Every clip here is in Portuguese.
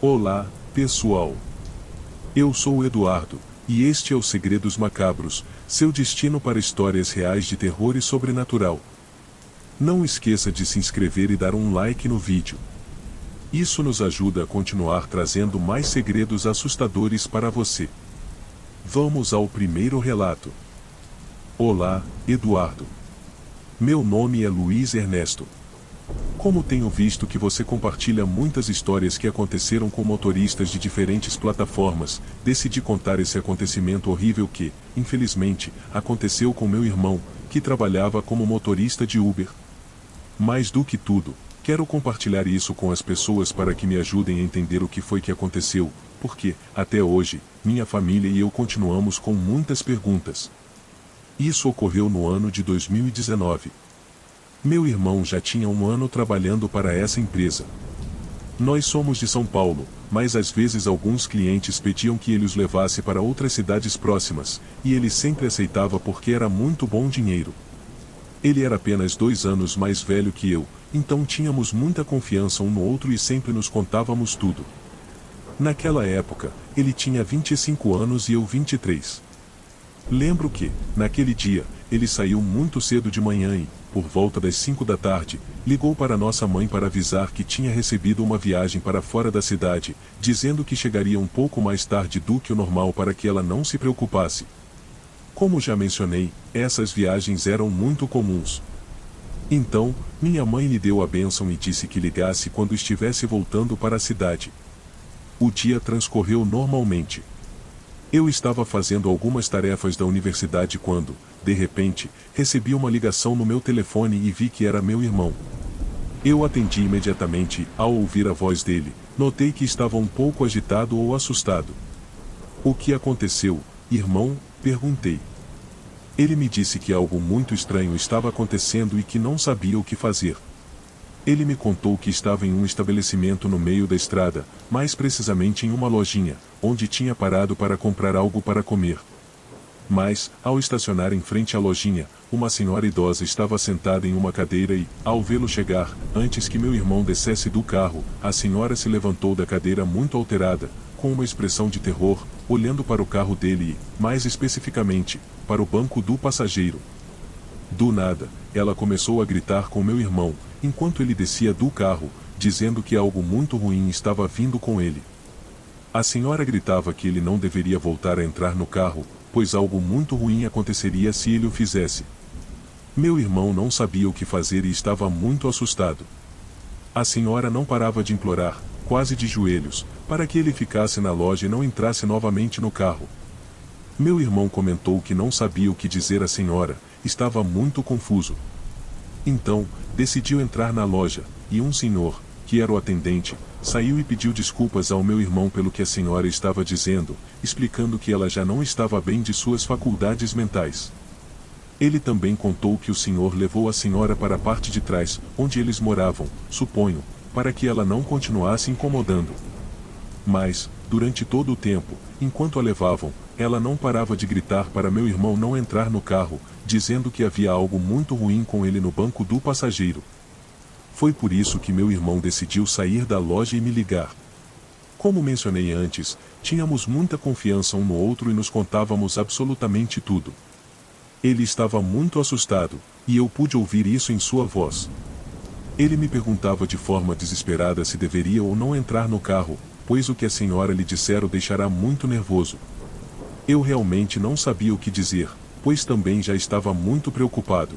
Olá, pessoal. Eu sou o Eduardo, e este é o Segredos Macabros, seu destino para histórias reais de terror e sobrenatural. Não esqueça de se inscrever e dar um like no vídeo. Isso nos ajuda a continuar trazendo mais segredos assustadores para você. Vamos ao primeiro relato. Olá, Eduardo. Meu nome é Luiz Ernesto. Como tenho visto que você compartilha muitas histórias que aconteceram com motoristas de diferentes plataformas, decidi contar esse acontecimento horrível que, infelizmente, aconteceu com meu irmão, que trabalhava como motorista de Uber. Mais do que tudo, quero compartilhar isso com as pessoas para que me ajudem a entender o que foi que aconteceu, porque, até hoje, minha família e eu continuamos com muitas perguntas. Isso ocorreu no ano de 2019. Meu irmão já tinha um ano trabalhando para essa empresa. Nós somos de São Paulo, mas às vezes alguns clientes pediam que ele os levasse para outras cidades próximas, e ele sempre aceitava porque era muito bom dinheiro. Ele era apenas 2 anos mais velho que eu, então tínhamos muita confiança um no outro e sempre nos contávamos tudo. Naquela época, ele tinha 25 anos e eu 23. Lembro que, naquele dia, ele saiu muito cedo de manhã e, por volta das 5 da tarde, ligou para nossa mãe para avisar que tinha recebido uma viagem para fora da cidade, dizendo que chegaria um pouco mais tarde do que o normal para que ela não se preocupasse. Como já mencionei, essas viagens eram muito comuns. Então, minha mãe lhe deu a bênção e disse que ligasse quando estivesse voltando para a cidade. O dia transcorreu normalmente. Eu estava fazendo algumas tarefas da universidade quando, de repente, recebi uma ligação no meu telefone e vi que era meu irmão. Eu atendi imediatamente e, ao ouvir a voz dele, notei que estava um pouco agitado ou assustado. O que aconteceu, irmão? Perguntei. Ele me disse que algo muito estranho estava acontecendo e que não sabia o que fazer. Ele me contou que estava em um estabelecimento no meio da estrada, mais precisamente em uma lojinha, onde tinha parado para comprar algo para comer. Mas, ao estacionar em frente à lojinha, uma senhora idosa estava sentada em uma cadeira e, ao vê-lo chegar, antes que meu irmão descesse do carro, a senhora se levantou da cadeira muito alterada, com uma expressão de terror, olhando para o carro dele e, mais especificamente, para o banco do passageiro. Do nada, ela começou a gritar com meu irmão, enquanto ele descia do carro, dizendo que algo muito ruim estava vindo com ele. A senhora gritava que ele não deveria voltar a entrar no carro, pois algo muito ruim aconteceria se ele o fizesse. Meu irmão não sabia o que fazer e estava muito assustado. A senhora não parava de implorar, quase de joelhos, para que ele ficasse na loja e não entrasse novamente no carro. Meu irmão comentou que não sabia o que dizer à senhora, estava muito confuso. Então, decidiu entrar na loja, e um senhor, que era o atendente, saiu e pediu desculpas ao meu irmão pelo que a senhora estava dizendo, explicando que ela já não estava bem de suas faculdades mentais. Ele também contou que o senhor levou a senhora para a parte de trás, onde eles moravam, suponho, para que ela não continuasse incomodando. Mas, durante todo o tempo, enquanto a levavam, ela não parava de gritar para meu irmão não entrar no carro, dizendo que havia algo muito ruim com ele no banco do passageiro. Foi por isso que meu irmão decidiu sair da loja e me ligar. Como mencionei antes, tínhamos muita confiança um no outro e nos contávamos absolutamente tudo. Ele estava muito assustado, e eu pude ouvir isso em sua voz. Ele me perguntava de forma desesperada se deveria ou não entrar no carro, pois o que a senhora lhe disser o deixará muito nervoso. Eu realmente não sabia o que dizer, pois também já estava muito preocupado.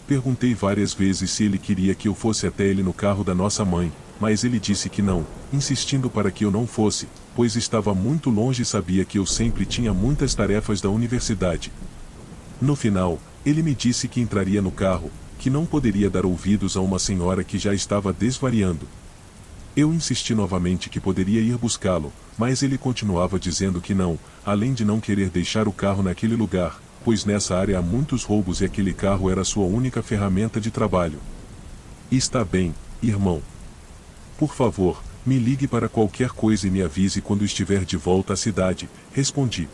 Perguntei várias vezes se ele queria que eu fosse até ele no carro da nossa mãe, mas ele disse que não, insistindo para que eu não fosse, pois estava muito longe e sabia que eu sempre tinha muitas tarefas da universidade. No final, ele me disse que entraria no carro, que não poderia dar ouvidos a uma senhora que já estava desvariando. Eu insisti novamente que poderia ir buscá-lo, mas ele continuava dizendo que não, além de não querer deixar o carro naquele lugar, pois nessa área há muitos roubos e aquele carro era sua única ferramenta de trabalho. Está bem, irmão. Por favor, me ligue para qualquer coisa e me avise quando estiver de volta à cidade, respondi.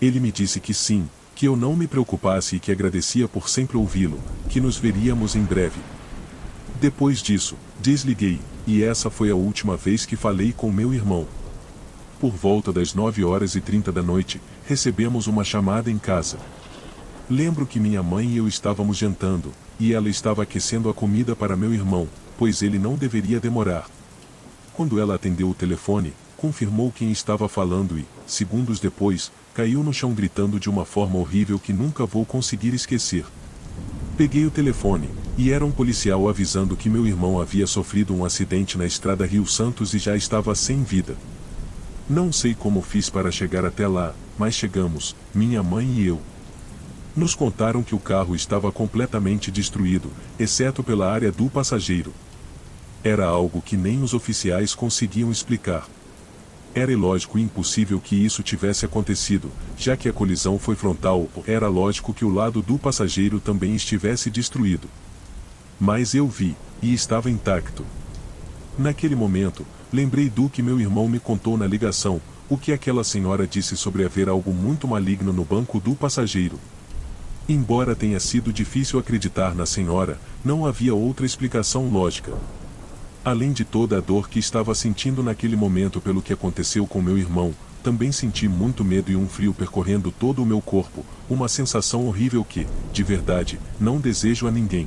Ele me disse que sim, que eu não me preocupasse e que agradecia por sempre ouvi-lo, que nos veríamos em breve. Depois disso, desliguei, e essa foi a última vez que falei com meu irmão. Por volta das 9h30 da noite, recebemos uma chamada em casa. Lembro que minha mãe e eu estávamos jantando, e ela estava aquecendo a comida para meu irmão, pois ele não deveria demorar. Quando ela atendeu o telefone, confirmou quem estava falando e, segundos depois, caiu no chão gritando de uma forma horrível que nunca vou conseguir esquecer. Peguei o telefone, e era um policial avisando que meu irmão havia sofrido um acidente na estrada Rio Santos e já estava sem vida. Não sei como fiz para chegar até lá, mas chegamos, minha mãe e eu. Nos contaram que o carro estava completamente destruído, exceto pela área do passageiro. Era algo que nem os oficiais conseguiam explicar. Era ilógico e impossível que isso tivesse acontecido, já que a colisão foi frontal, era lógico que o lado do passageiro também estivesse destruído. Mas eu vi, e estava intacto. Naquele momento, lembrei do que meu irmão me contou na ligação, o que aquela senhora disse sobre haver algo muito maligno no banco do passageiro. Embora tenha sido difícil acreditar na senhora, não havia outra explicação lógica. Além de toda a dor que estava sentindo naquele momento pelo que aconteceu com meu irmão, também senti muito medo e um frio percorrendo todo o meu corpo, uma sensação horrível que, de verdade, não desejo a ninguém.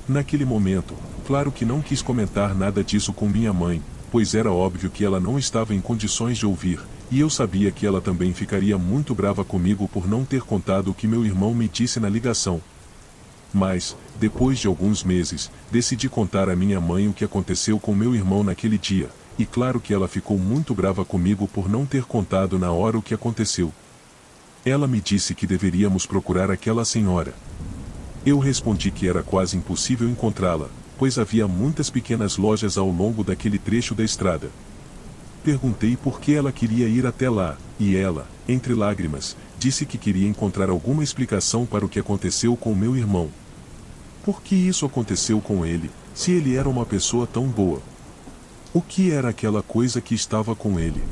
Naquele momento, claro que não quis comentar nada disso com minha mãe, pois era óbvio que ela não estava em condições de ouvir, e eu sabia que ela também ficaria muito brava comigo por não ter contado o que meu irmão me disse na ligação. Mas, depois de alguns meses, decidi contar à minha mãe o que aconteceu com meu irmão naquele dia, e claro que ela ficou muito brava comigo por não ter contado na hora o que aconteceu. Ela me disse que deveríamos procurar aquela senhora. Eu respondi que era quase impossível encontrá-la, pois havia muitas pequenas lojas ao longo daquele trecho da estrada. Perguntei por que ela queria ir até lá, e ela, entre lágrimas, disse que queria encontrar alguma explicação para o que aconteceu com meu irmão. Por que isso aconteceu com ele, se ele era uma pessoa tão boa? O que era aquela coisa que estava com ele?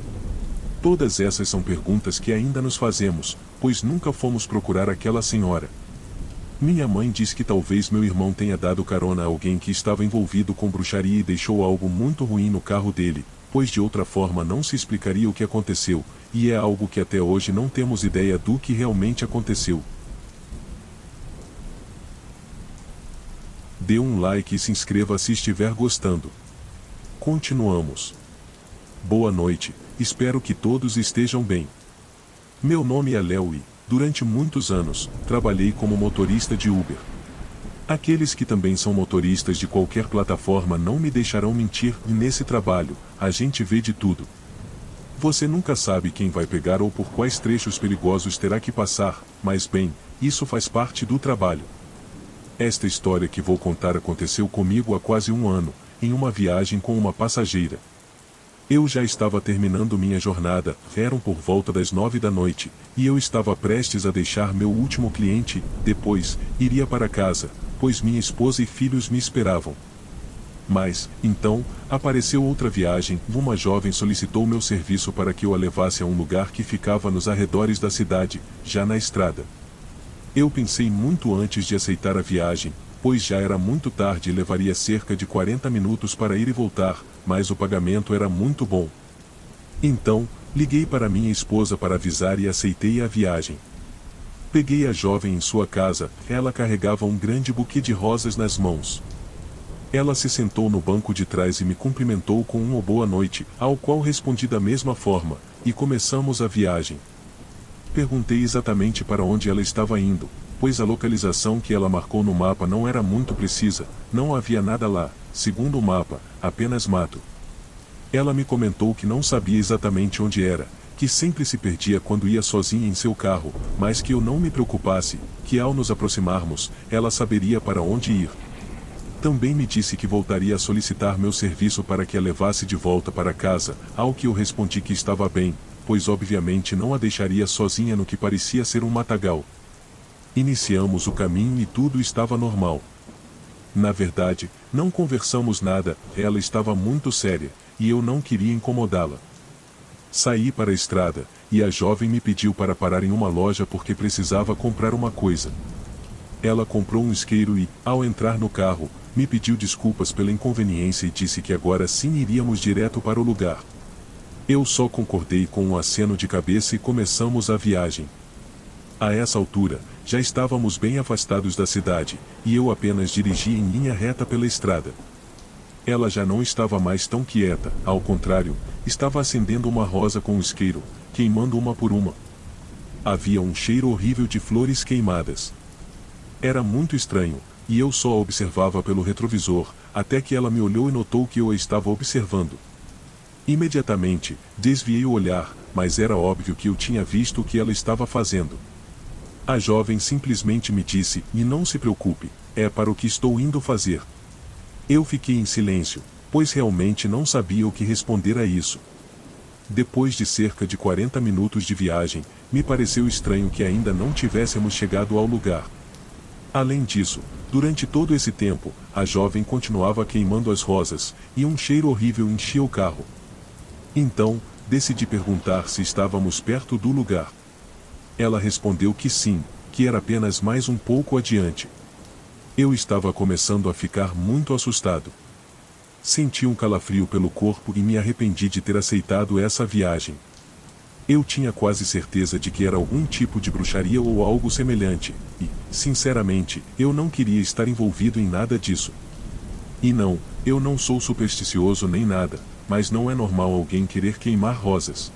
Todas essas são perguntas que ainda nos fazemos, pois nunca fomos procurar aquela senhora. Minha mãe diz que talvez meu irmão tenha dado carona a alguém que estava envolvido com bruxaria e deixou algo muito ruim no carro dele, pois de outra forma não se explicaria o que aconteceu, e é algo que até hoje não temos ideia do que realmente aconteceu. Dê um like e se inscreva se estiver gostando. Continuamos. Boa noite, espero que todos estejam bem. Meu nome é Léo e, durante muitos anos, trabalhei como motorista de Uber. Aqueles que também são motoristas de qualquer plataforma não me deixarão mentir, e nesse trabalho, a gente vê de tudo. Você nunca sabe quem vai pegar ou por quais trechos perigosos terá que passar, mas bem, isso faz parte do trabalho. Esta história que vou contar aconteceu comigo há quase um ano, em uma viagem com uma passageira. Eu já estava terminando minha jornada, eram por volta das 9 da noite, e eu estava prestes a deixar meu último cliente, depois, iria para casa, pois minha esposa e filhos me esperavam. Mas, então, apareceu outra viagem, uma jovem solicitou meu serviço para que eu a levasse a um lugar que ficava nos arredores da cidade, já na estrada. Eu pensei muito antes de aceitar a viagem, pois já era muito tarde e levaria cerca de 40 minutos para ir e voltar, mas o pagamento era muito bom. Então, liguei para minha esposa para avisar e aceitei a viagem. Peguei a jovem em sua casa, ela carregava um grande buquê de rosas nas mãos. Ela se sentou no banco de trás e me cumprimentou com uma boa noite, ao qual respondi da mesma forma, e começamos a viagem. Perguntei exatamente para onde ela estava indo, pois a localização que ela marcou no mapa não era muito precisa, não havia nada lá, segundo o mapa, apenas mato. Ela me comentou que não sabia exatamente onde era, que sempre se perdia quando ia sozinha em seu carro, mas que eu não me preocupasse, que ao nos aproximarmos, ela saberia para onde ir. Também me disse que voltaria a solicitar meu serviço para que a levasse de volta para casa, ao que eu respondi que estava bem, pois obviamente não a deixaria sozinha no que parecia ser um matagal. Iniciamos o caminho e tudo estava normal. Na verdade, não conversamos nada, ela estava muito séria, e eu não queria incomodá-la. Saí para a estrada, e a jovem me pediu para parar em uma loja porque precisava comprar uma coisa. Ela comprou um isqueiro e, ao entrar no carro, me pediu desculpas pela inconveniência e disse que agora sim iríamos direto para o lugar. Eu só concordei com um aceno de cabeça e começamos a viagem. A essa altura, já estávamos bem afastados da cidade, e eu apenas dirigia em linha reta pela estrada. Ela já não estava mais tão quieta, ao contrário, estava acendendo uma rosa com um isqueiro, queimando uma por uma. Havia um cheiro horrível de flores queimadas. Era muito estranho, e eu só a observava pelo retrovisor, até que ela me olhou e notou que eu a estava observando. Imediatamente, desviei o olhar, mas era óbvio que eu tinha visto o que ela estava fazendo. A jovem simplesmente me disse: "E não se preocupe, é para o que estou indo fazer." Eu fiquei em silêncio, pois realmente não sabia o que responder a isso. Depois de cerca de 40 minutos de viagem, me pareceu estranho que ainda não tivéssemos chegado ao lugar. Além disso, durante todo esse tempo, a jovem continuava queimando as rosas, e um cheiro horrível enchia o carro. Então, decidi perguntar se estávamos perto do lugar. Ela respondeu que sim, que era apenas mais um pouco adiante. Eu estava começando a ficar muito assustado. Senti um calafrio pelo corpo e me arrependi de ter aceitado essa viagem. Eu tinha quase certeza de que era algum tipo de bruxaria ou algo semelhante, e, sinceramente, eu não queria estar envolvido em nada disso. E não, eu não sou supersticioso nem nada, mas não é normal alguém querer queimar rosas.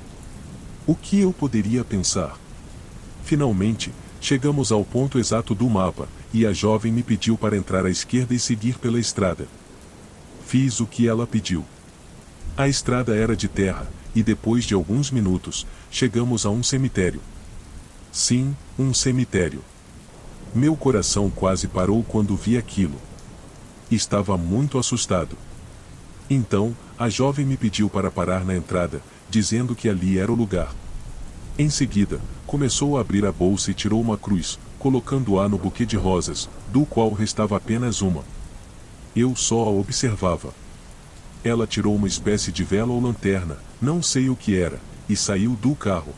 O que eu poderia pensar? Finalmente, chegamos ao ponto exato do mapa, e a jovem me pediu para entrar à esquerda e seguir pela estrada. Fiz o que ela pediu. A estrada era de terra, e depois de alguns minutos, chegamos a um cemitério. Sim, um cemitério. Meu coração quase parou quando vi aquilo. Estava muito assustado. Então, a jovem me pediu para parar na entrada, dizendo que ali era o lugar. Em seguida, começou a abrir a bolsa e tirou uma cruz, colocando-a no buquê de rosas, do qual restava apenas uma. Eu só a observava. Ela tirou uma espécie de vela ou lanterna, não sei o que era, e saiu do carro.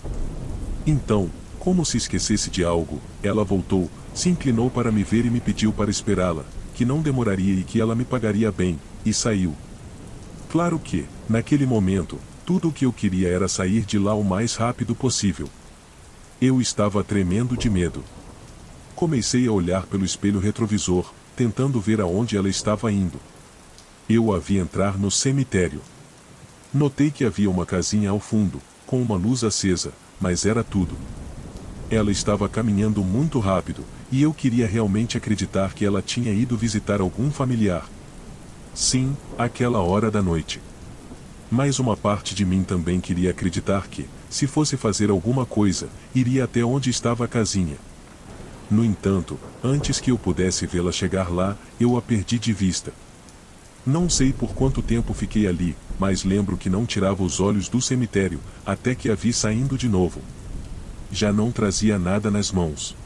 Então, como se esquecesse de algo, ela voltou, se inclinou para me ver e me pediu para esperá-la, que não demoraria e que ela me pagaria bem, e saiu. Claro que, naquele momento, tudo o que eu queria era sair de lá o mais rápido possível. Eu estava tremendo de medo. Comecei a olhar pelo espelho retrovisor, tentando ver aonde ela estava indo. Eu a vi entrar no cemitério. Notei que havia uma casinha ao fundo, com uma luz acesa, mas era tudo. Ela estava caminhando muito rápido, e eu queria realmente acreditar que ela tinha ido visitar algum familiar. Sim, àquela hora da noite. Mas uma parte de mim também queria acreditar que, se fosse fazer alguma coisa, iria até onde estava a casinha. No entanto, antes que eu pudesse vê-la chegar lá, eu a perdi de vista. Não sei por quanto tempo fiquei ali, mas lembro que não tirava os olhos do cemitério, até que a vi saindo de novo. Já não trazia nada nas mãos.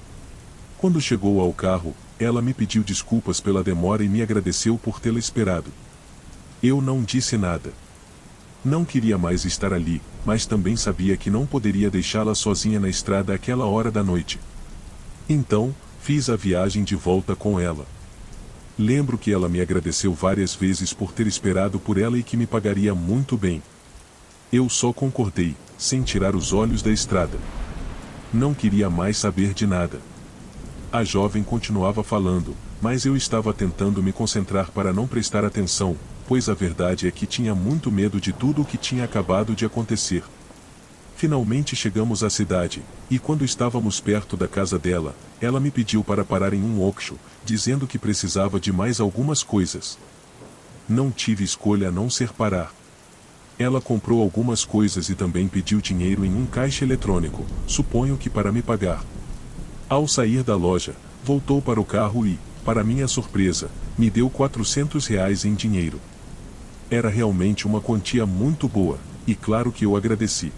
Quando chegou ao carro, ela me pediu desculpas pela demora e me agradeceu por tê-la esperado. Eu não disse nada. Não queria mais estar ali, mas também sabia que não poderia deixá-la sozinha na estrada àquela hora da noite. Então, fiz a viagem de volta com ela. Lembro que ela me agradeceu várias vezes por ter esperado por ela e que me pagaria muito bem. Eu só concordei, sem tirar os olhos da estrada. Não queria mais saber de nada. A jovem continuava falando, mas eu estava tentando me concentrar para não prestar atenção, pois a verdade é que tinha muito medo de tudo o que tinha acabado de acontecer. Finalmente chegamos à cidade, e quando estávamos perto da casa dela, ela me pediu para parar em um auction, dizendo que precisava de mais algumas coisas. Não tive escolha a não ser parar. Ela comprou algumas coisas e também pediu dinheiro em um caixa eletrônico, suponho que para me pagar. Ao sair da loja, voltou para o carro e, para minha surpresa, me deu R$ 400 em dinheiro. Era realmente uma quantia muito boa, e claro que eu agradeci.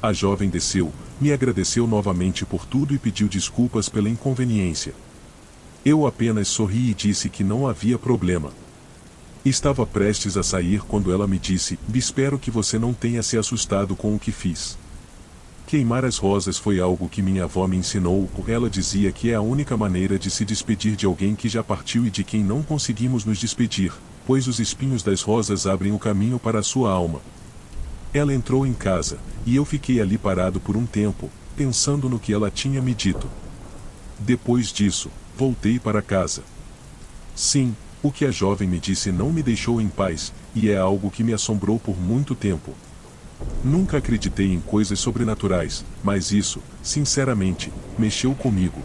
A jovem desceu, me agradeceu novamente por tudo e pediu desculpas pela inconveniência. Eu apenas sorri e disse que não havia problema. Estava prestes a sair quando ela me disse: "Espero que você não tenha se assustado com o que fiz." Queimar as rosas foi algo que minha avó me ensinou, ela dizia que é a única maneira de se despedir de alguém que já partiu e de quem não conseguimos nos despedir, pois os espinhos das rosas abrem o caminho para a sua alma. Ela entrou em casa, e eu fiquei ali parado por um tempo, pensando no que ela tinha me dito. Depois disso, voltei para casa. Sim, o que a jovem me disse não me deixou em paz, e é algo que me assombrou por muito tempo. Nunca acreditei em coisas sobrenaturais, mas isso, sinceramente, mexeu comigo.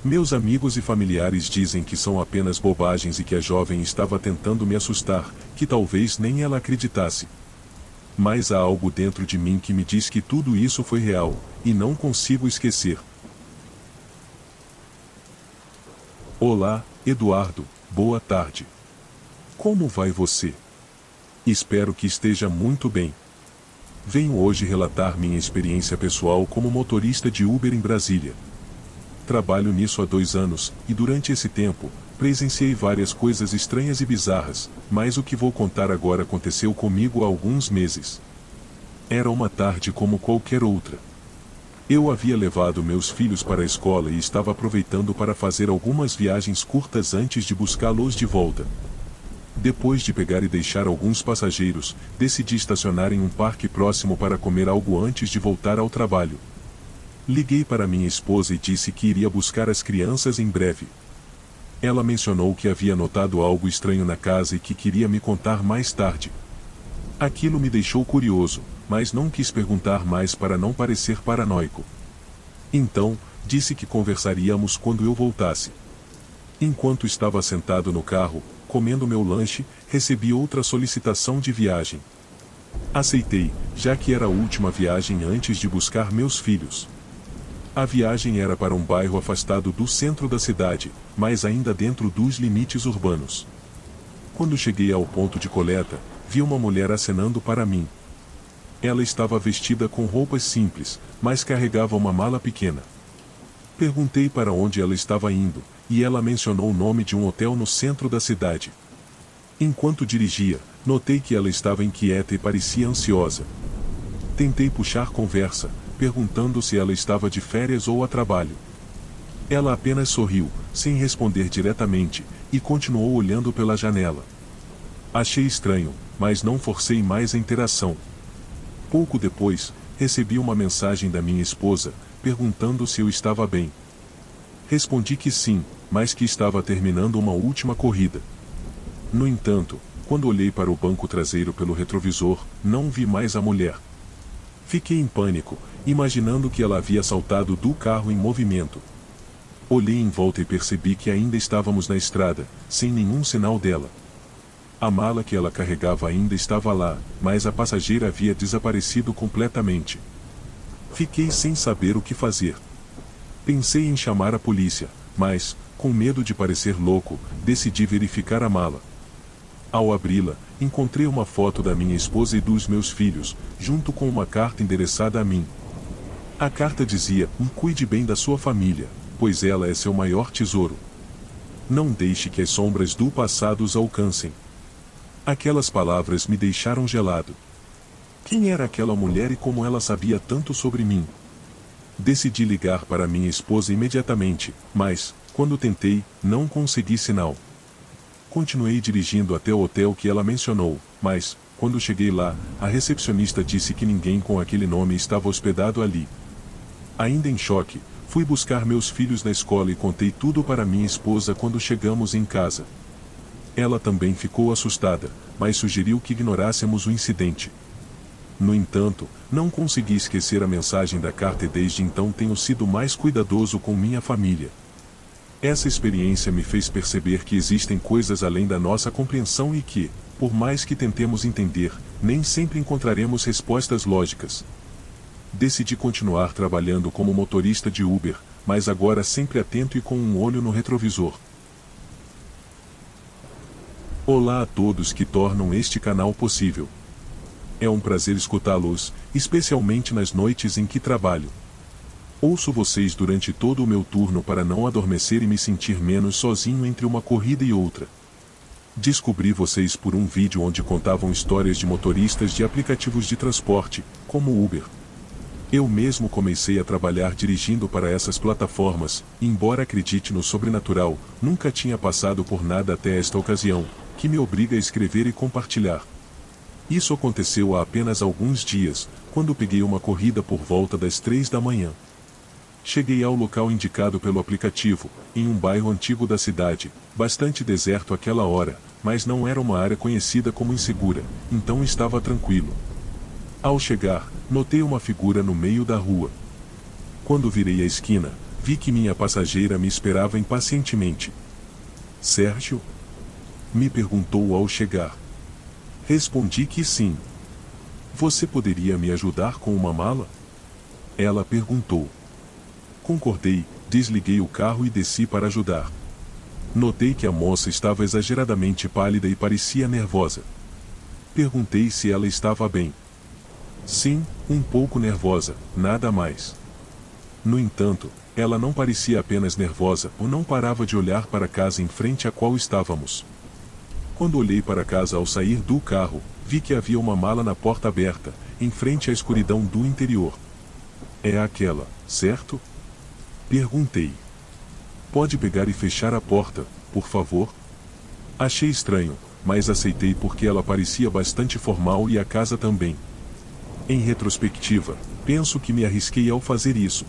Meus amigos e familiares dizem que são apenas bobagens e que a jovem estava tentando me assustar, que talvez nem ela acreditasse. Mas há algo dentro de mim que me diz que tudo isso foi real, e não consigo esquecer. Olá, Eduardo, boa tarde. Como vai você? Espero que esteja muito bem. Venho hoje relatar minha experiência pessoal como motorista de Uber em Brasília. Trabalho nisso há 2 anos, e durante esse tempo, presenciei várias coisas estranhas e bizarras, mas o que vou contar agora aconteceu comigo há alguns meses. Era uma tarde como qualquer outra. Eu havia levado meus filhos para a escola e estava aproveitando para fazer algumas viagens curtas antes de buscá-los de volta. Depois de pegar e deixar alguns passageiros, decidi estacionar em um parque próximo para comer algo antes de voltar ao trabalho. Liguei para minha esposa e disse que iria buscar as crianças em breve. Ela mencionou que havia notado algo estranho na casa e que queria me contar mais tarde. Aquilo me deixou curioso, mas não quis perguntar mais para não parecer paranoico. Então, disse que conversaríamos quando eu voltasse. Enquanto estava sentado no carro, comendo meu lanche, recebi outra solicitação de viagem. Aceitei, já que era a última viagem antes de buscar meus filhos. A viagem era para um bairro afastado do centro da cidade, mas ainda dentro dos limites urbanos. Quando cheguei ao ponto de coleta, vi uma mulher acenando para mim. Ela estava vestida com roupas simples, mas carregava uma mala pequena. Perguntei para onde ela estava indo, e ela mencionou o nome de um hotel no centro da cidade. Enquanto dirigia, notei que ela estava inquieta e parecia ansiosa. Tentei puxar conversa, perguntando se ela estava de férias ou a trabalho. Ela apenas sorriu, sem responder diretamente, e continuou olhando pela janela. Achei estranho, mas não forcei mais a interação. Pouco depois, recebi uma mensagem da minha esposa, perguntando se eu estava bem. Respondi que sim, mas que estava terminando uma última corrida. No entanto, quando olhei para o banco traseiro pelo retrovisor, não vi mais a mulher. Fiquei em pânico, imaginando que ela havia saltado do carro em movimento. Olhei em volta e percebi que ainda estávamos na estrada, sem nenhum sinal dela. A mala que ela carregava ainda estava lá, mas a passageira havia desaparecido completamente. Fiquei sem saber o que fazer. Pensei em chamar a polícia, mas, com medo de parecer louco, decidi verificar a mala. Ao abri-la, encontrei uma foto da minha esposa e dos meus filhos, junto com uma carta endereçada a mim. A carta dizia: cuide bem da sua família, pois ela é seu maior tesouro. Não deixe que as sombras do passado os alcancem. Aquelas palavras me deixaram gelado. Quem era aquela mulher e como ela sabia tanto sobre mim? Decidi ligar para minha esposa imediatamente, mas, quando tentei, não consegui sinal. Continuei dirigindo até o hotel que ela mencionou, mas, quando cheguei lá, a recepcionista disse que ninguém com aquele nome estava hospedado ali. Ainda em choque, fui buscar meus filhos na escola e contei tudo para minha esposa quando chegamos em casa. Ela também ficou assustada, mas sugeriu que ignorássemos o incidente. No entanto, não consegui esquecer a mensagem da carta e desde então tenho sido mais cuidadoso com minha família. Essa experiência me fez perceber que existem coisas além da nossa compreensão e que, por mais que tentemos entender, nem sempre encontraremos respostas lógicas. Decidi continuar trabalhando como motorista de Uber, mas agora sempre atento e com um olho no retrovisor. Olá a todos que tornam este canal possível. É um prazer escutá-los, especialmente nas noites em que trabalho. Ouço vocês durante todo o meu turno para não adormecer e me sentir menos sozinho entre uma corrida e outra. Descobri vocês por um vídeo onde contavam histórias de motoristas de aplicativos de transporte, como Uber. Eu mesmo comecei a trabalhar dirigindo para essas plataformas, e embora acredite no sobrenatural, nunca tinha passado por nada até esta ocasião, que me obriga a escrever e compartilhar. Isso aconteceu há apenas alguns dias, quando peguei uma corrida por volta das 3 da manhã. Cheguei ao local indicado pelo aplicativo, em um bairro antigo da cidade, bastante deserto àquela hora, mas não era uma área conhecida como insegura, então estava tranquilo. Ao chegar, notei uma figura no meio da rua. Quando virei a esquina, vi que minha passageira me esperava impacientemente. Sérgio? Me perguntou ao chegar. Respondi que sim. Você poderia me ajudar com uma mala? Ela perguntou. Concordei, desliguei o carro e desci para ajudar. Notei que a moça estava exageradamente pálida e parecia nervosa. Perguntei se ela estava bem. Sim, um pouco nervosa, nada mais. No entanto, ela não parecia apenas nervosa ou não parava de olhar para a casa em frente à qual estávamos. Quando olhei para a casa ao sair do carro, vi que havia uma mala na porta aberta, em frente à escuridão do interior. É aquela, certo? Perguntei. Pode pegar e fechar a porta, por favor? Achei estranho, mas aceitei porque ela parecia bastante formal e a casa também. Em retrospectiva, penso que me arrisquei ao fazer isso.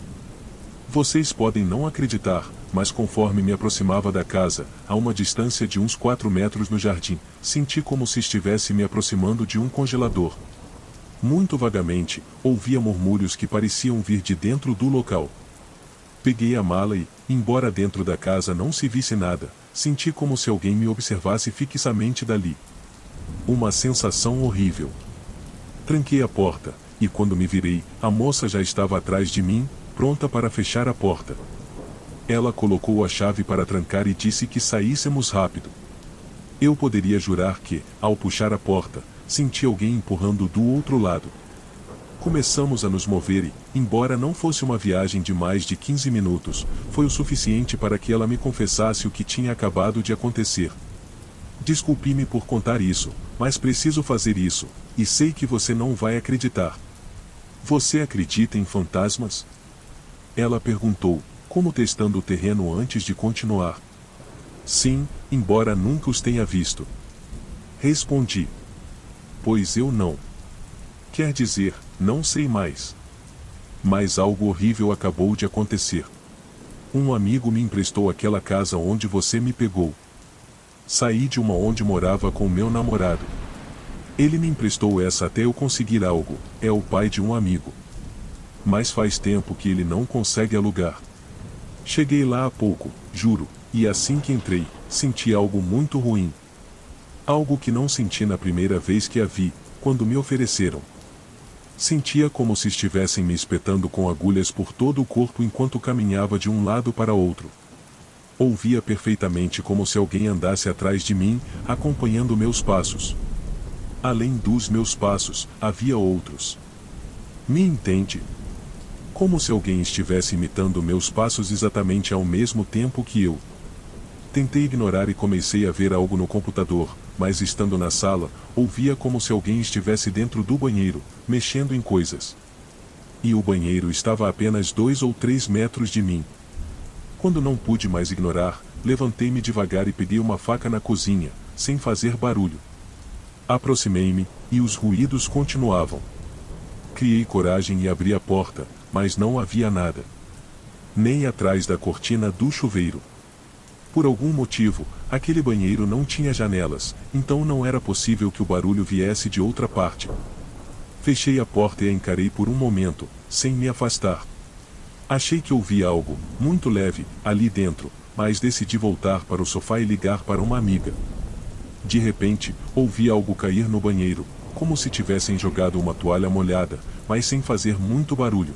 Vocês podem não acreditar, mas conforme me aproximava da casa, a uma distância de uns 4 metros no jardim, senti como se estivesse me aproximando de um congelador. Muito vagamente, ouvia murmúrios que pareciam vir de dentro do local. Peguei a mala e, embora dentro da casa não se visse nada, senti como se alguém me observasse fixamente dali. Uma sensação horrível. Tranquei a porta, e quando me virei, a moça já estava atrás de mim, pronta para fechar a porta. Ela colocou a chave para trancar e disse que saíssemos rápido. Eu poderia jurar que, ao puxar a porta, senti alguém empurrando do outro lado. Começamos a nos mover e, embora não fosse uma viagem de mais de 15 minutos, foi o suficiente para que ela me confessasse o que tinha acabado de acontecer. Desculpe-me por contar isso, mas preciso fazer isso, e sei que você não vai acreditar. Você acredita em fantasmas? Ela perguntou, como testando o terreno antes de continuar. Sim, embora nunca os tenha visto. Respondi. Pois eu não. Quer dizer, não sei mais. Mas algo horrível acabou de acontecer. Um amigo me emprestou aquela casa onde você me pegou. Saí de uma onde morava com meu namorado. Ele me emprestou essa até eu conseguir algo, é o pai de um amigo. Mas faz tempo que ele não consegue alugar. Cheguei lá há pouco, juro, e assim que entrei, senti algo muito ruim. Algo que não senti na primeira vez que a vi, quando me ofereceram. Sentia como se estivessem me espetando com agulhas por todo o corpo enquanto caminhava de um lado para outro. Ouvia perfeitamente como se alguém andasse atrás de mim, acompanhando meus passos. Além dos meus passos, havia outros. Me entende? Como se alguém estivesse imitando meus passos exatamente ao mesmo tempo que eu. Tentei ignorar e comecei a ver algo no computador, mas estando na sala, ouvia como se alguém estivesse dentro do banheiro, mexendo em coisas. E o banheiro estava a apenas 2 ou 3 metros de mim. Quando não pude mais ignorar, levantei-me devagar e peguei uma faca na cozinha, sem fazer barulho. Aproximei-me, e os ruídos continuavam. Criei coragem e abri a porta, mas não havia nada. Nem atrás da cortina do chuveiro. Por algum motivo, aquele banheiro não tinha janelas, então não era possível que o barulho viesse de outra parte. Fechei a porta e a encarei por um momento, sem me afastar. Achei que ouvi algo, muito leve, ali dentro, mas decidi voltar para o sofá e ligar para uma amiga. De repente, ouvi algo cair no banheiro, como se tivessem jogado uma toalha molhada, mas sem fazer muito barulho.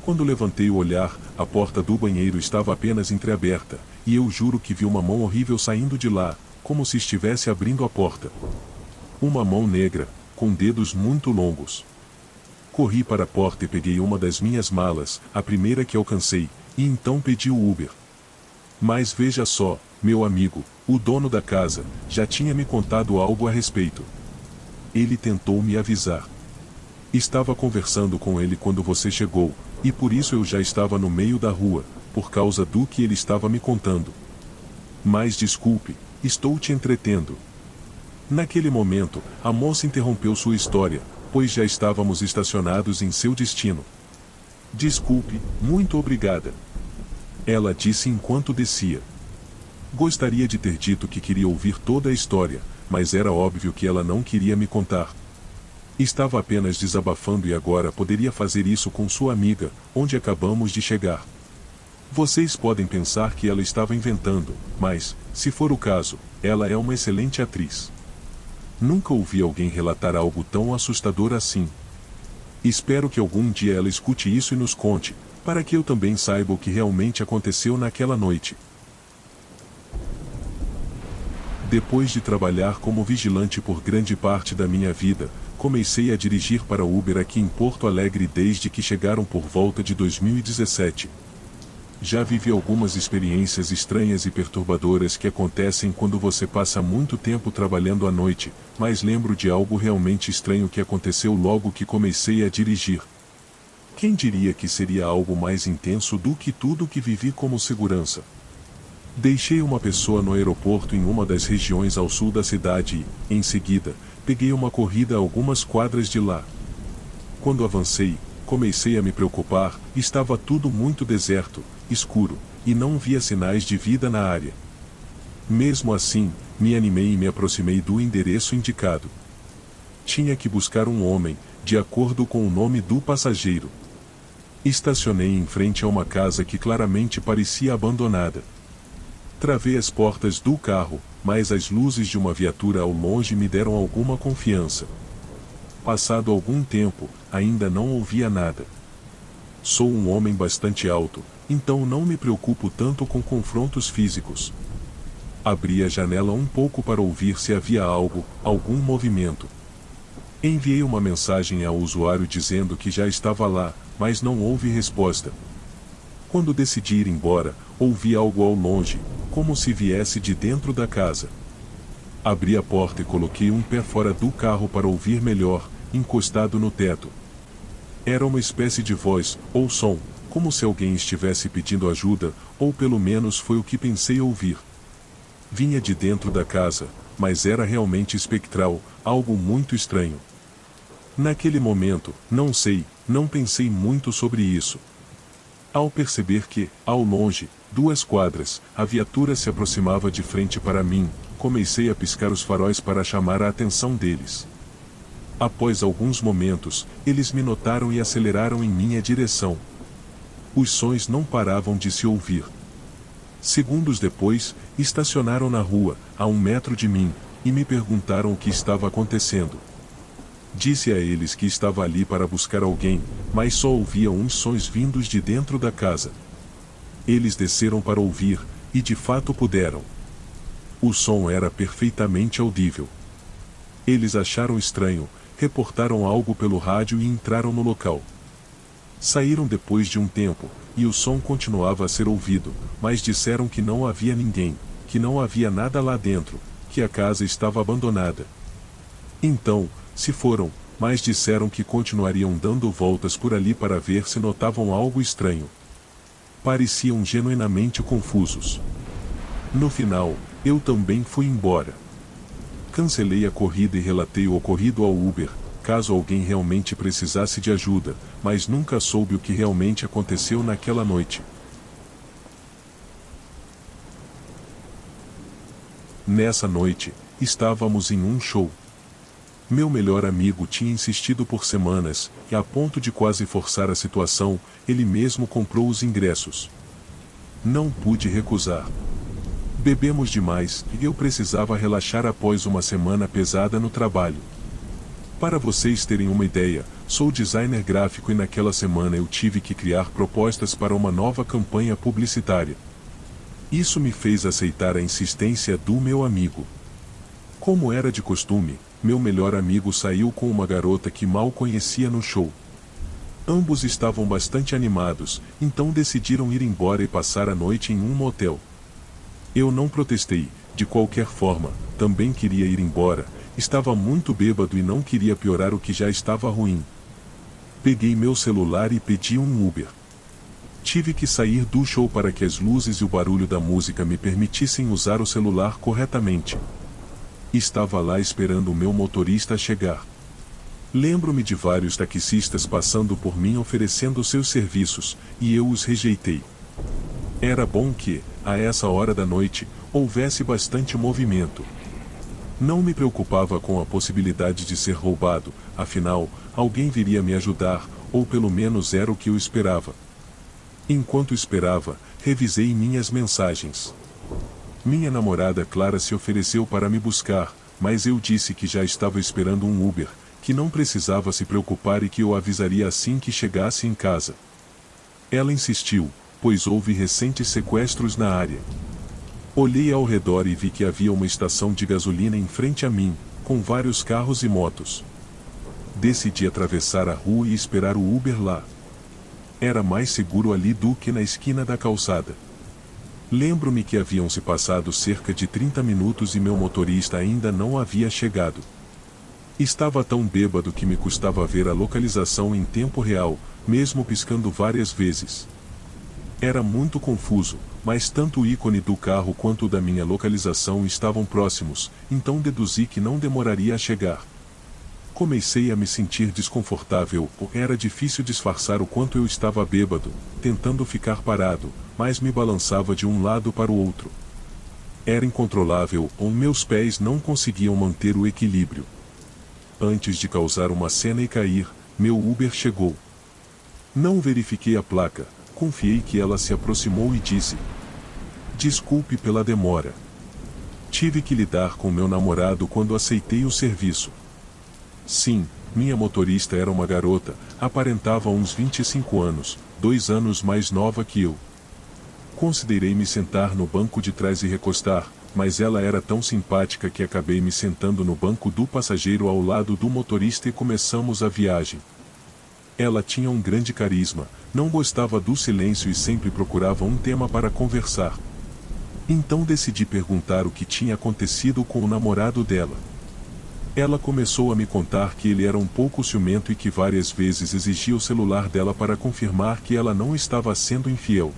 Quando levantei o olhar, a porta do banheiro estava apenas entreaberta, e eu juro que vi uma mão horrível saindo de lá, como se estivesse abrindo a porta. Uma mão negra, com dedos muito longos. Corri para a porta e peguei uma das minhas malas, a primeira que alcancei, e então pedi o Uber. Mas veja só, meu amigo, o dono da casa, já tinha me contado algo a respeito. Ele tentou me avisar. Estava conversando com ele quando você chegou, e por isso eu já estava no meio da rua, por causa do que ele estava me contando. Mas desculpe, estou te entretendo. Naquele momento, a moça interrompeu sua história, pois já estávamos estacionados em seu destino. Desculpe, muito obrigada. Ela disse enquanto descia. Gostaria de ter dito que queria ouvir toda a história, mas era óbvio que ela não queria me contar. Estava apenas desabafando e agora poderia fazer isso com sua amiga, onde acabamos de chegar. Vocês podem pensar que ela estava inventando, mas, se for o caso, ela é uma excelente atriz. Nunca ouvi alguém relatar algo tão assustador assim. Espero que algum dia ela escute isso e nos conte, para que eu também saiba o que realmente aconteceu naquela noite. Depois de trabalhar como vigilante por grande parte da minha vida, comecei a dirigir para Uber aqui em Porto Alegre desde que chegaram por volta de 2017. Já vivi algumas experiências estranhas e perturbadoras que acontecem quando você passa muito tempo trabalhando à noite, mas lembro de algo realmente estranho que aconteceu logo que comecei a dirigir. Quem diria que seria algo mais intenso do que tudo que vivi como segurança? Deixei uma pessoa no aeroporto em uma das regiões ao sul da cidade e, em seguida, peguei uma corrida a algumas quadras de lá. Quando avancei, comecei a me preocupar, estava tudo muito deserto, escuro, e não via sinais de vida na área. Mesmo assim, me animei e me aproximei do endereço indicado. Tinha que buscar um homem, de acordo com o nome do passageiro. Estacionei em frente a uma casa que claramente parecia abandonada. Travei as portas do carro, mas as luzes de uma viatura ao longe me deram alguma confiança. Passado algum tempo, ainda não ouvia nada. Sou um homem bastante alto, então não me preocupo tanto com confrontos físicos. Abri a janela um pouco para ouvir se havia algum movimento. Enviei uma mensagem ao usuário dizendo que já estava lá, mas não houve resposta. Quando decidi ir embora, ouvi algo ao longe, como se viesse de dentro da casa. Abri a porta e coloquei um pé fora do carro para ouvir melhor, encostado no teto. Era uma espécie de voz, ou som, como se alguém estivesse pedindo ajuda, ou pelo menos foi o que pensei ouvir. Vinha de dentro da casa, mas era realmente espectral, algo muito estranho. Naquele momento, não pensei muito sobre isso. Ao perceber que, ao longe, 2 quadras, a viatura se aproximava de frente para mim, comecei a piscar os faróis para chamar a atenção deles. Após alguns momentos, eles me notaram e aceleraram em minha direção. Os sons não paravam de se ouvir. Segundos depois, estacionaram na rua, a 1 metro de mim, e me perguntaram o que estava acontecendo. Disse a eles que estava ali para buscar alguém, mas só ouvia uns sons vindos de dentro da casa. Eles desceram para ouvir, e de fato puderam. O som era perfeitamente audível. Eles acharam estranho, reportaram algo pelo rádio e entraram no local. Saíram depois de um tempo, e o som continuava a ser ouvido, mas disseram que não havia ninguém, que não havia nada lá dentro, que a casa estava abandonada. Então, se foram, mas disseram que continuariam dando voltas por ali para ver se notavam algo estranho. Pareciam genuinamente confusos. No final, eu também fui embora. Cancelei a corrida e relatei o ocorrido ao Uber, caso alguém realmente precisasse de ajuda, mas nunca soube o que realmente aconteceu naquela noite. Nessa noite, estávamos em um show. Meu melhor amigo tinha insistido por semanas, e a ponto de quase forçar a situação, ele mesmo comprou os ingressos. Não pude recusar. Bebemos demais, e eu precisava relaxar após uma semana pesada no trabalho. Para vocês terem uma ideia, sou designer gráfico e naquela semana eu tive que criar propostas para uma nova campanha publicitária. Isso me fez aceitar a insistência do meu amigo. Como era de costume, meu melhor amigo saiu com uma garota que mal conhecia no show. Ambos estavam bastante animados, então decidiram ir embora e passar a noite em um motel. Eu não protestei, de qualquer forma, também queria ir embora, estava muito bêbado e não queria piorar o que já estava ruim. Peguei meu celular e pedi um Uber. Tive que sair do show para que as luzes e o barulho da música me permitissem usar o celular corretamente. Estava lá esperando o meu motorista chegar. Lembro-me de vários taxistas passando por mim oferecendo seus serviços, e eu os rejeitei. Era bom que, a essa hora da noite, houvesse bastante movimento. Não me preocupava com a possibilidade de ser roubado, afinal, alguém viria me ajudar, ou pelo menos era o que eu esperava. Enquanto esperava, revisei minhas mensagens. Minha namorada Clara se ofereceu para me buscar, mas eu disse que já estava esperando um Uber, que não precisava se preocupar e que eu avisaria assim que chegasse em casa. Ela insistiu, pois houve recentes sequestros na área. Olhei ao redor e vi que havia uma estação de gasolina em frente a mim, com vários carros e motos. Decidi atravessar a rua e esperar o Uber lá. Era mais seguro ali do que na esquina da calçada. Lembro-me que haviam se passado cerca de 30 minutos e meu motorista ainda não havia chegado. Estava tão bêbado que me custava ver a localização em tempo real, mesmo piscando várias vezes. Era muito confuso, mas tanto o ícone do carro quanto o da minha localização estavam próximos, então deduzi que não demoraria a chegar. Comecei a me sentir desconfortável, era difícil disfarçar o quanto eu estava bêbado, tentando ficar parado, mas me balançava de um lado para o outro. Era incontrolável, meus pés não conseguiam manter o equilíbrio. Antes de causar uma cena e cair, meu Uber chegou. Não verifiquei a placa, confiei que ela se aproximou e disse: "Desculpe pela demora. Tive que lidar com meu namorado quando aceitei o serviço." Sim, minha motorista era uma garota, aparentava uns 25 anos, 2 anos mais nova que eu. Considerei me sentar no banco de trás e recostar, mas ela era tão simpática que acabei me sentando no banco do passageiro ao lado do motorista e começamos a viagem. Ela tinha um grande carisma, não gostava do silêncio e sempre procurava um tema para conversar. Então decidi perguntar o que tinha acontecido com o namorado dela. Ela começou a me contar que ele era um pouco ciumento e que várias vezes exigia o celular dela para confirmar que ela não estava sendo infiel.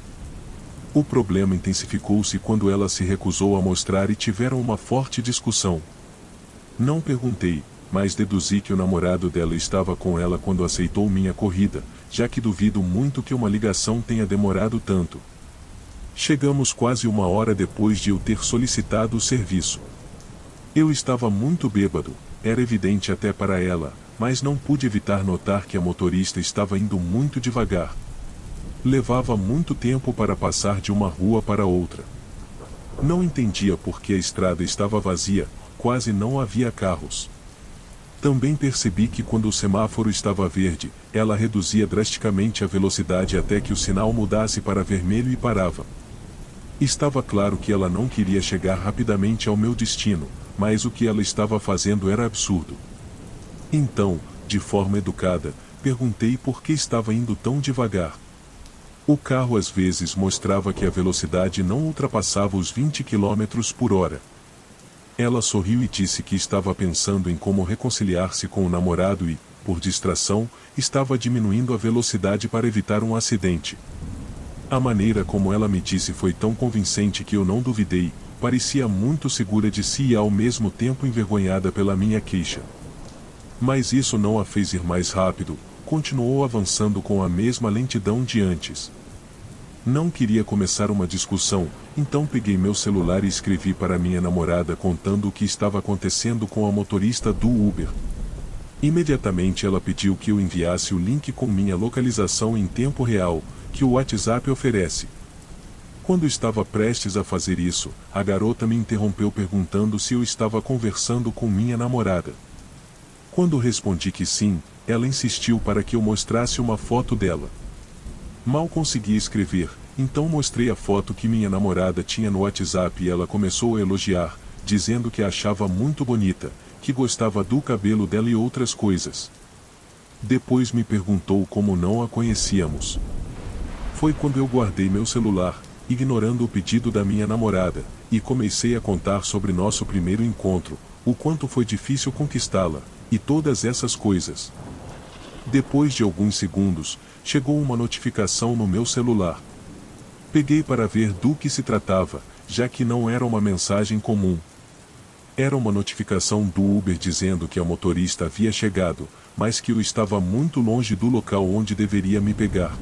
O problema intensificou-se quando ela se recusou a mostrar e tiveram uma forte discussão. Não perguntei, mas deduzi que o namorado dela estava com ela quando aceitou minha corrida, já que duvido muito que uma ligação tenha demorado tanto. Chegamos quase 1 hora depois de eu ter solicitado o serviço. Eu estava muito bêbado, era evidente até para ela, mas não pude evitar notar que a motorista estava indo muito devagar. Levava muito tempo para passar de uma rua para outra. Não entendia por que a estrada estava vazia, quase não havia carros. Também percebi que quando o semáforo estava verde, ela reduzia drasticamente a velocidade até que o sinal mudasse para vermelho e parava. Estava claro que ela não queria chegar rapidamente ao meu destino, mas o que ela estava fazendo era absurdo. Então, de forma educada, perguntei por que estava indo tão devagar. O carro às vezes mostrava que a velocidade não ultrapassava os 20 km/h. Ela sorriu e disse que estava pensando em como reconciliar-se com o namorado e, por distração, estava diminuindo a velocidade para evitar um acidente. A maneira como ela me disse foi tão convincente que eu não duvidei, parecia muito segura de si e ao mesmo tempo envergonhada pela minha queixa. Mas isso não a fez ir mais rápido, continuou avançando com a mesma lentidão de antes. Não queria começar uma discussão, então peguei meu celular e escrevi para minha namorada contando o que estava acontecendo com a motorista do Uber. Imediatamente ela pediu que eu enviasse o link com minha localização em tempo real, que o WhatsApp oferece. Quando estava prestes a fazer isso, a garota me interrompeu perguntando se eu estava conversando com minha namorada. Quando respondi que sim, ela insistiu para que eu mostrasse uma foto dela. Mal consegui escrever, então mostrei a foto que minha namorada tinha no WhatsApp e ela começou a elogiar, dizendo que a achava muito bonita, que gostava do cabelo dela e outras coisas. Depois me perguntou como não a conhecíamos. Foi quando eu guardei meu celular, ignorando o pedido da minha namorada, e comecei a contar sobre nosso primeiro encontro, o quanto foi difícil conquistá-la, e todas essas coisas. Depois de alguns segundos, chegou uma notificação no meu celular. Peguei para ver do que se tratava, já que não era uma mensagem comum. Era uma notificação do Uber dizendo que a motorista havia chegado, mas que eu estava muito longe do local onde deveria me pegar.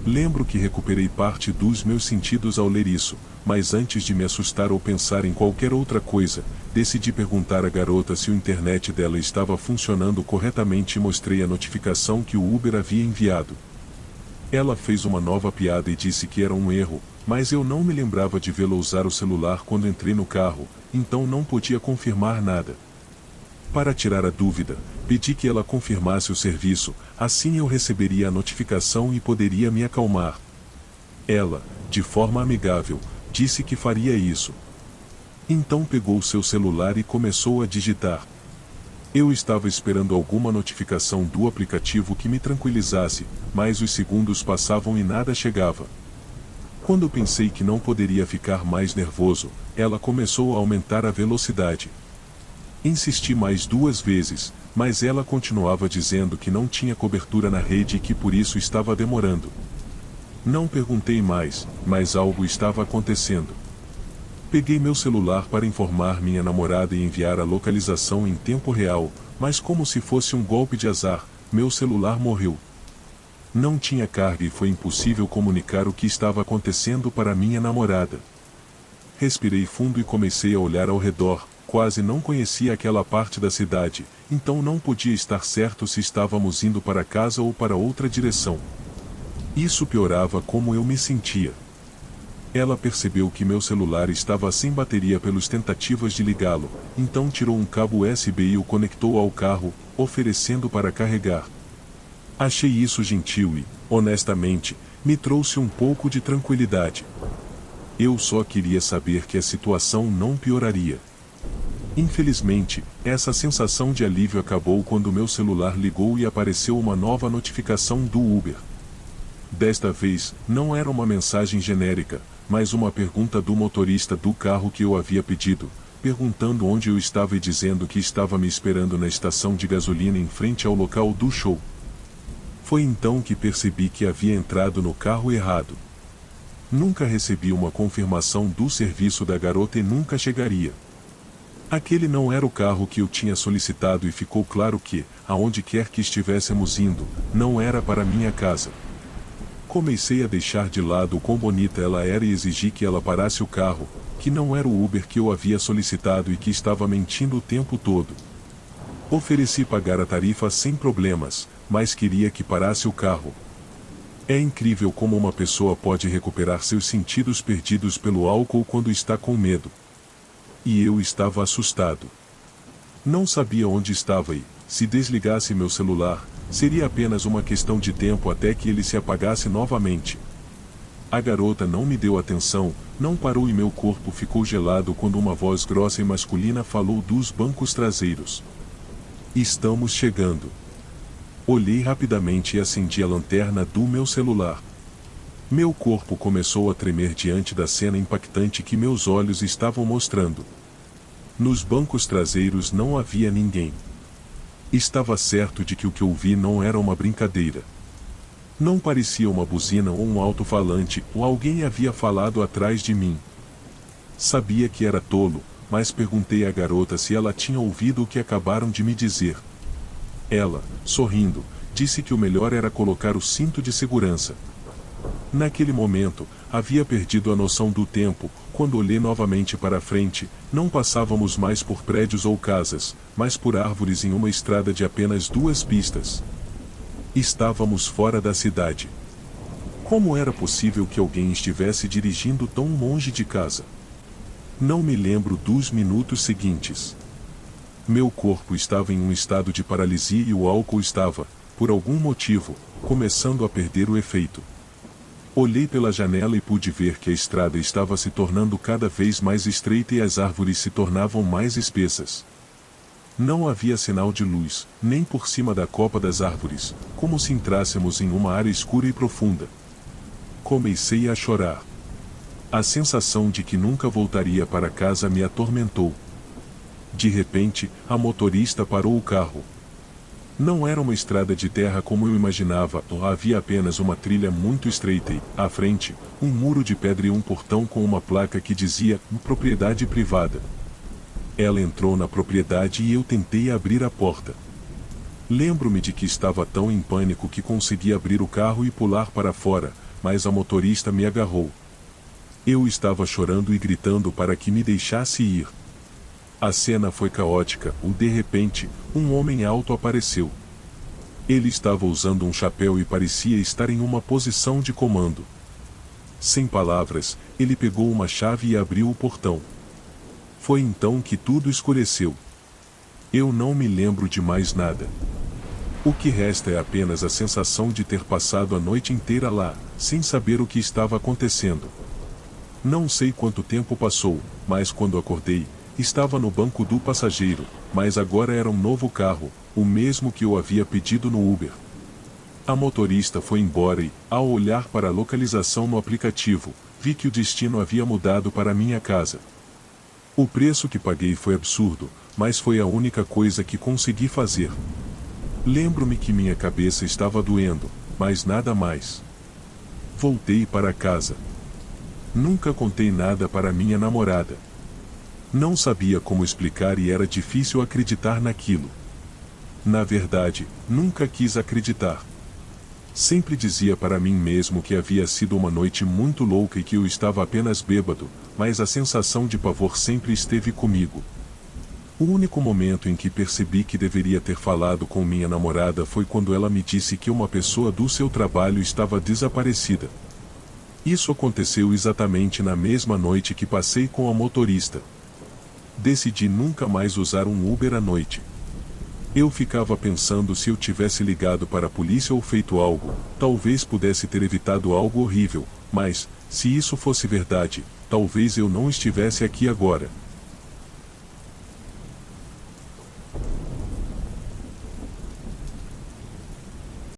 Lembro que recuperei parte dos meus sentidos ao ler isso, mas antes de me assustar ou pensar em qualquer outra coisa, decidi perguntar à garota se a internet dela estava funcionando corretamente e mostrei a notificação que o Uber havia enviado. Ela fez uma nova piada e disse que era um erro, mas eu não me lembrava de vê-la usar o celular quando entrei no carro, então não podia confirmar nada. Para tirar a dúvida, pedi que ela confirmasse o serviço, assim eu receberia a notificação e poderia me acalmar. Ela, de forma amigável, disse que faria isso. Então pegou seu celular e começou a digitar. Eu estava esperando alguma notificação do aplicativo que me tranquilizasse, mas os segundos passavam e nada chegava. Quando pensei que não poderia ficar mais nervoso, ela começou a aumentar a velocidade. Insisti mais 2 vezes, mas ela continuava dizendo que não tinha cobertura na rede e que por isso estava demorando. Não perguntei mais, mas algo estava acontecendo. Peguei meu celular para informar minha namorada e enviar a localização em tempo real, mas como se fosse um golpe de azar, meu celular morreu. Não tinha carga e foi impossível comunicar o que estava acontecendo para minha namorada. Respirei fundo e comecei a olhar ao redor. Quase não conhecia aquela parte da cidade, então não podia estar certo se estávamos indo para casa ou para outra direção. Isso piorava como eu me sentia. Ela percebeu que meu celular estava sem bateria pelas tentativas de ligá-lo, então tirou um cabo USB e o conectou ao carro, oferecendo para carregar. Achei isso gentil e, honestamente, me trouxe um pouco de tranquilidade. Eu só queria saber que a situação não pioraria. Infelizmente, essa sensação de alívio acabou quando meu celular ligou e apareceu uma nova notificação do Uber. Desta vez, não era uma mensagem genérica, mas uma pergunta do motorista do carro que eu havia pedido, perguntando onde eu estava e dizendo que estava me esperando na estação de gasolina em frente ao local do show. Foi então que percebi que havia entrado no carro errado. Nunca recebi uma confirmação do serviço da garota e nunca chegaria. Aquele não era o carro que eu tinha solicitado e ficou claro que, aonde quer que estivéssemos indo, não era para minha casa. Comecei a deixar de lado o quão bonita ela era e exigi que ela parasse o carro, que não era o Uber que eu havia solicitado e que estava mentindo o tempo todo. Ofereci pagar a tarifa sem problemas, mas queria que parasse o carro. É incrível como uma pessoa pode recuperar seus sentidos perdidos pelo álcool quando está com medo. E eu estava assustado. Não sabia onde estava e, se desligasse meu celular, seria apenas uma questão de tempo até que ele se apagasse novamente. A garota não me deu atenção, não parou e meu corpo ficou gelado quando uma voz grossa e masculina falou dos bancos traseiros. Estamos chegando. Olhei rapidamente e acendi a lanterna do meu celular. Meu corpo começou a tremer diante da cena impactante que meus olhos estavam mostrando. Nos bancos traseiros não havia ninguém. Estava certo de que o que ouvi não era uma brincadeira. Não parecia uma buzina ou um alto-falante, ou alguém havia falado atrás de mim. Sabia que era tolo, mas perguntei à garota se ela tinha ouvido o que acabaram de me dizer. Ela, sorrindo, disse que o melhor era colocar o cinto de segurança. Naquele momento, havia perdido a noção do tempo. Quando olhei novamente para a frente, não passávamos mais por prédios ou casas, mas por árvores em uma estrada de apenas 2 pistas. Estávamos fora da cidade. Como era possível que alguém estivesse dirigindo tão longe de casa? Não me lembro dos minutos seguintes. Meu corpo estava em um estado de paralisia e o álcool estava, por algum motivo, começando a perder o efeito. Olhei pela janela e pude ver que a estrada estava se tornando cada vez mais estreita e as árvores se tornavam mais espessas. Não havia sinal de luz, nem por cima da copa das árvores, como se entrássemos em uma área escura e profunda. Comecei a chorar. A sensação de que nunca voltaria para casa me atormentou. De repente, a motorista parou o carro. Não era uma estrada de terra como eu imaginava, havia apenas uma trilha muito estreita e, à frente, um muro de pedra e um portão com uma placa que dizia propriedade privada. Ela entrou na propriedade e eu tentei abrir a porta. Lembro-me de que estava tão em pânico que consegui abrir o carro e pular para fora, mas a motorista me agarrou. Eu estava chorando e gritando para que me deixasse ir. A cena foi caótica, de repente, um homem alto apareceu. Ele estava usando um chapéu e parecia estar em uma posição de comando. Sem palavras, ele pegou uma chave e abriu o portão. Foi então que tudo escureceu. Eu não me lembro de mais nada. O que resta é apenas a sensação de ter passado a noite inteira lá, sem saber o que estava acontecendo. Não sei quanto tempo passou, mas quando acordei, estava no banco do passageiro, mas agora era um novo carro, o mesmo que eu havia pedido no Uber. A motorista foi embora e, ao olhar para a localização no aplicativo, vi que o destino havia mudado para minha casa. O preço que paguei foi absurdo, mas foi a única coisa que consegui fazer. Lembro-me que minha cabeça estava doendo, mas nada mais. Voltei para casa. Nunca contei nada para minha namorada. Não sabia como explicar e era difícil acreditar naquilo. Na verdade, nunca quis acreditar. Sempre dizia para mim mesmo que havia sido uma noite muito louca e que eu estava apenas bêbado, mas a sensação de pavor sempre esteve comigo. O único momento em que percebi que deveria ter falado com minha namorada foi quando ela me disse que uma pessoa do seu trabalho estava desaparecida. Isso aconteceu exatamente na mesma noite que passei com a motorista. Decidi nunca mais usar um Uber à noite. Eu ficava pensando se eu tivesse ligado para a polícia ou feito algo, talvez pudesse ter evitado algo horrível, mas, se isso fosse verdade, talvez eu não estivesse aqui agora.